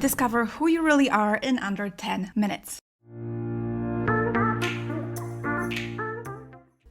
Discover who you really are in under 10 minutes.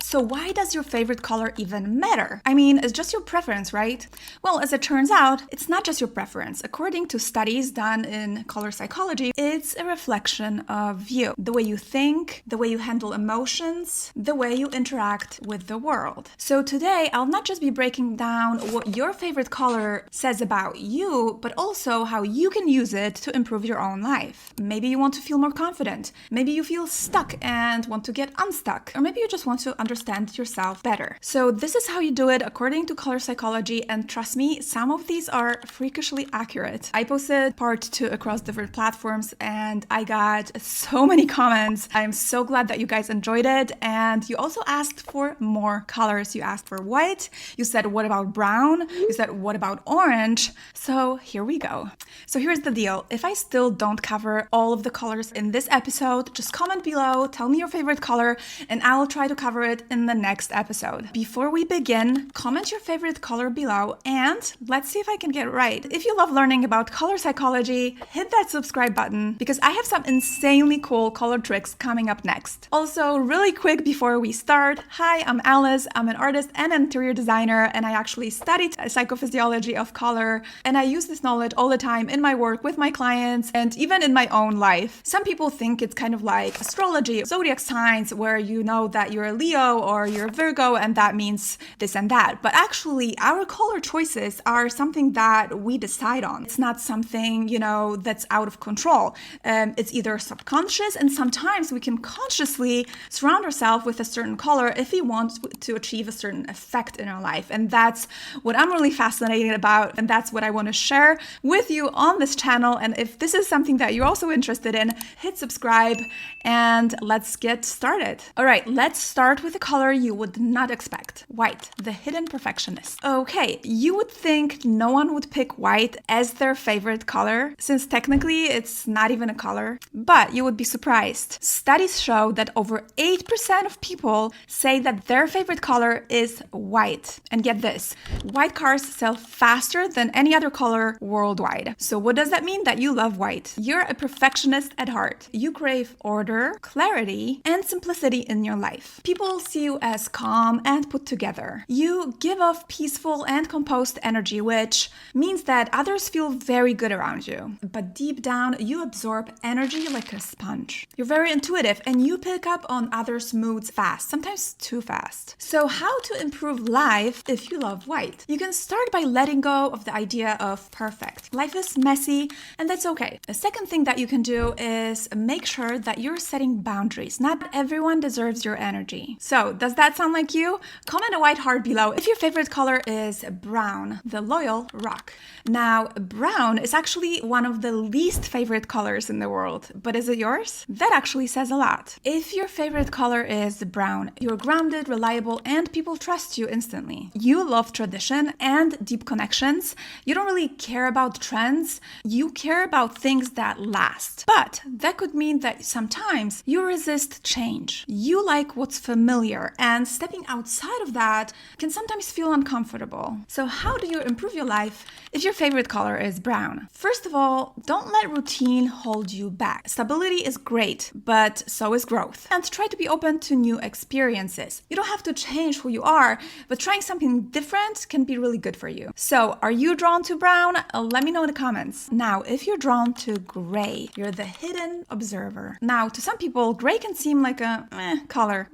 So why does your favorite color even matter? I mean, it's just your preference, right? Well, as it turns out, it's not just your preference. According to studies done in color psychology, it's a reflection of you. The way you think, the way you handle emotions, the way you interact with the world. So today, I'll not just be breaking down what your favorite color says about you, but also how you can use it to improve your own life. Maybe you want to feel more confident. Maybe you feel stuck and want to get unstuck. Or maybe you just want to understand yourself better. So this is how you do it according to color psychology, and trust me, some of these are freakishly accurate. I posted part 2 across different platforms and I got so many comments. I'm so glad that you guys enjoyed it, and you also asked for more colors. You asked for white, you said what about brown, you said what about orange. So here we go. So here's the deal. If I still don't cover all of the colors in this episode, just comment below, tell me your favorite color, and I'll try to cover it in the next episode. Before we begin, comment your favorite color below and let's see if I can get it right. If you love learning about color psychology, hit that subscribe button because I have some insanely cool color tricks coming up next. Also, really quick before we start, hi, I'm Alice. I'm an artist and interior designer, and I actually studied psychophysiology of color, and I use this knowledge all the time in my work with my clients and even in my own life. Some people think it's kind of like astrology, zodiac signs, where you know that you're a Leo or you're a Virgo and that means this and that. But actually, our color choices are something that we decide on. It's not something, that's out of control. It's either subconscious, and sometimes we can consciously surround ourselves with a certain color if we want to achieve a certain effect in our life. And that's what I'm really fascinated about, and that's what I want to share with you on this channel. And if this is something that you're also interested in, hit subscribe and let's get started. All right, let's start with a color you would not expect. White, the hidden perfectionist. Okay, you would think no one would pick white as their favorite color, since technically it's not even a color, but you would be surprised. Studies show that over 8% of people say that their favorite color is white. And get this, white cars sell faster than any other color worldwide. So what does that mean? That you love white. You're a perfectionist at heart. You crave order, clarity, and simplicity in your life. People see you as calm and put together. You give off peaceful and composed energy, which means that others feel very good around you. But deep down, you absorb energy like a sponge. You're very intuitive and you pick up on others' moods fast, sometimes too fast. So how to improve life if you love white? You can start by letting go of the idea of perfect. Life is messy and that's okay. A second thing that you can do is make sure that you're setting boundaries. Not everyone deserves your energy. So does that sound like you? Comment a white heart below if your favorite color is brown, the loyal rock. Now, brown is actually one of the least favorite colors in the world, but is it yours? That actually says a lot. If your favorite color is brown, you're grounded, reliable, and people trust you instantly. You love tradition and deep connections. You don't really care about trends. You care about things that last. But that could mean that sometimes you resist change. You like what's familiar, and stepping outside of that can sometimes feel uncomfortable. So how do you improve your life if your favorite color is brown? First of all, don't let routine hold you back. Stability is great, but so is growth. And try to be open to new experiences. You don't have to change who you are, but trying something different can be really good for you. So are you drawn to brown? Let me know in the comments. Now, if you're drawn to gray, you're the hidden observer. Now, to some people, gray can seem like a color,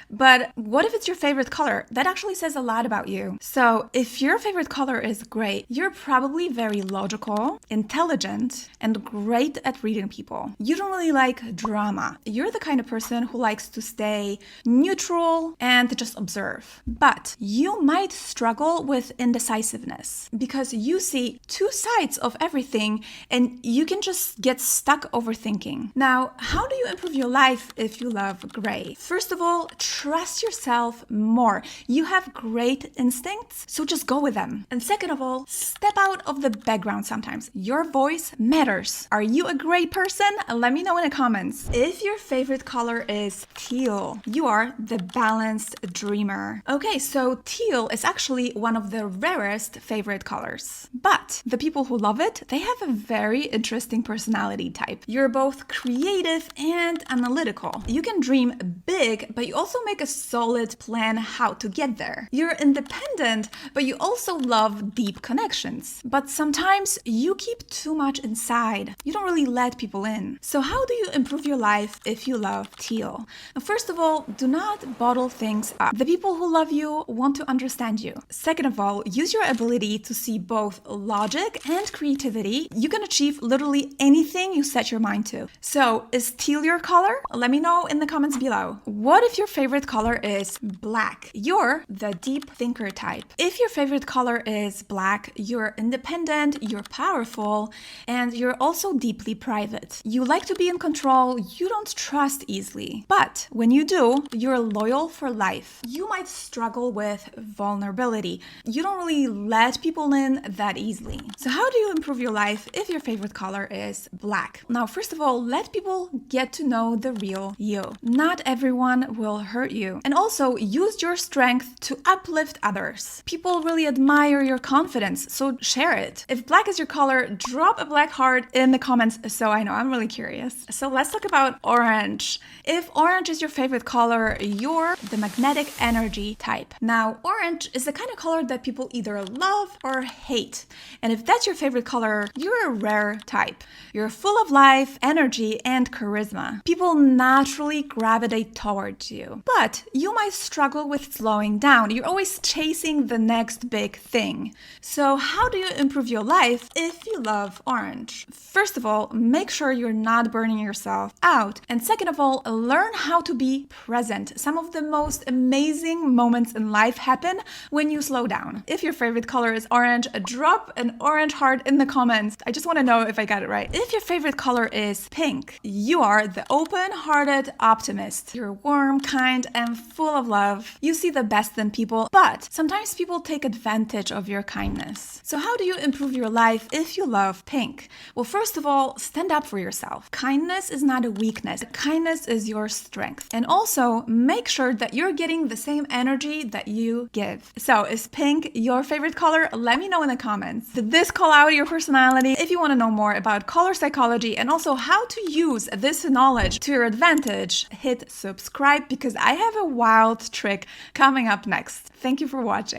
but what if it's your favorite color? That actually says a lot about you. So if your favorite color is gray, you're probably very logical, intelligent, and great at reading people. You don't really like drama. You're the kind of person who likes to stay neutral and just observe. But you might struggle with indecisiveness because you see two sides of everything and you can just get stuck overthinking. Now, how do you improve your life if you love gray? First of all, trust yourself more. You have great instincts, so just go with them. And second of all, step out of the background sometimes. Your voice matters. Are you a great person? Let me know in the comments. If your favorite color is teal, you are the balanced dreamer. Okay, so teal is actually one of the rarest favorite colors. But the people who love it, they have a very interesting personality type. You're both creative and analytical. You can dream big, but you also make a solid plan how to get there. You're independent, but you also love deep connections. But sometimes you keep too much inside. You don't really let people in. So how do you improve your life if you love teal? First of all, do not bottle things up. The people who love you want to understand you. Second of all, use your ability to see both logic and creativity. You can achieve literally anything you set your mind to. So, is teal your color? Let me know in the comments below. What if your favorite color is black? You're the deep thinker type. If your favorite color is black, you're independent, you're powerful, and you're also deeply private. You like to be in control, you don't trust easily. But when you do, you're loyal for life. You might struggle with vulnerability. You don't really let people in that easily. So how do you improve your life if your favorite color is black? Now, first of all, let people get to know the real you. Not everyone will hurt you. And also use your strength to uplift others. People really admire your confidence, so share it. If black is your color, drop a black heart in the comments so I know. I'm really curious. So let's talk about orange. If orange is your favorite color, you're the magnetic energy type. Now, orange is the kind of color that people either love or hate. And if that's your favorite color, you're a rare type. You're full of life, energy, and charisma. People naturally gravitate towards you. But you might struggle with slowing down. You're always chasing the next big thing. So how do you improve your life if you love orange? First of all, make sure you're not burning yourself out. And second of all, learn how to be present. Some of the most amazing moments in life happen when you slow down. If your favorite color is orange, drop an orange heart in the comments. I just want to know if I got it right. If your favorite color is pink, you are the open-hearted optimist. You're warm, kind, and full of love. You see the best in people, but sometimes people take advantage of your kindness. So how do you improve your life if you love pink? Well, first of all, stand up for yourself. Kindness is not a weakness. Kindness is your strength. And also, make sure that you're getting the same energy that you give. So, is pink your favorite color? Let me know in the comments. Did this call out your personality? If you want to know more about color psychology and also how to use this knowledge to your advantage, hit subscribe because I have a wild trick coming up next. Thank you for watching.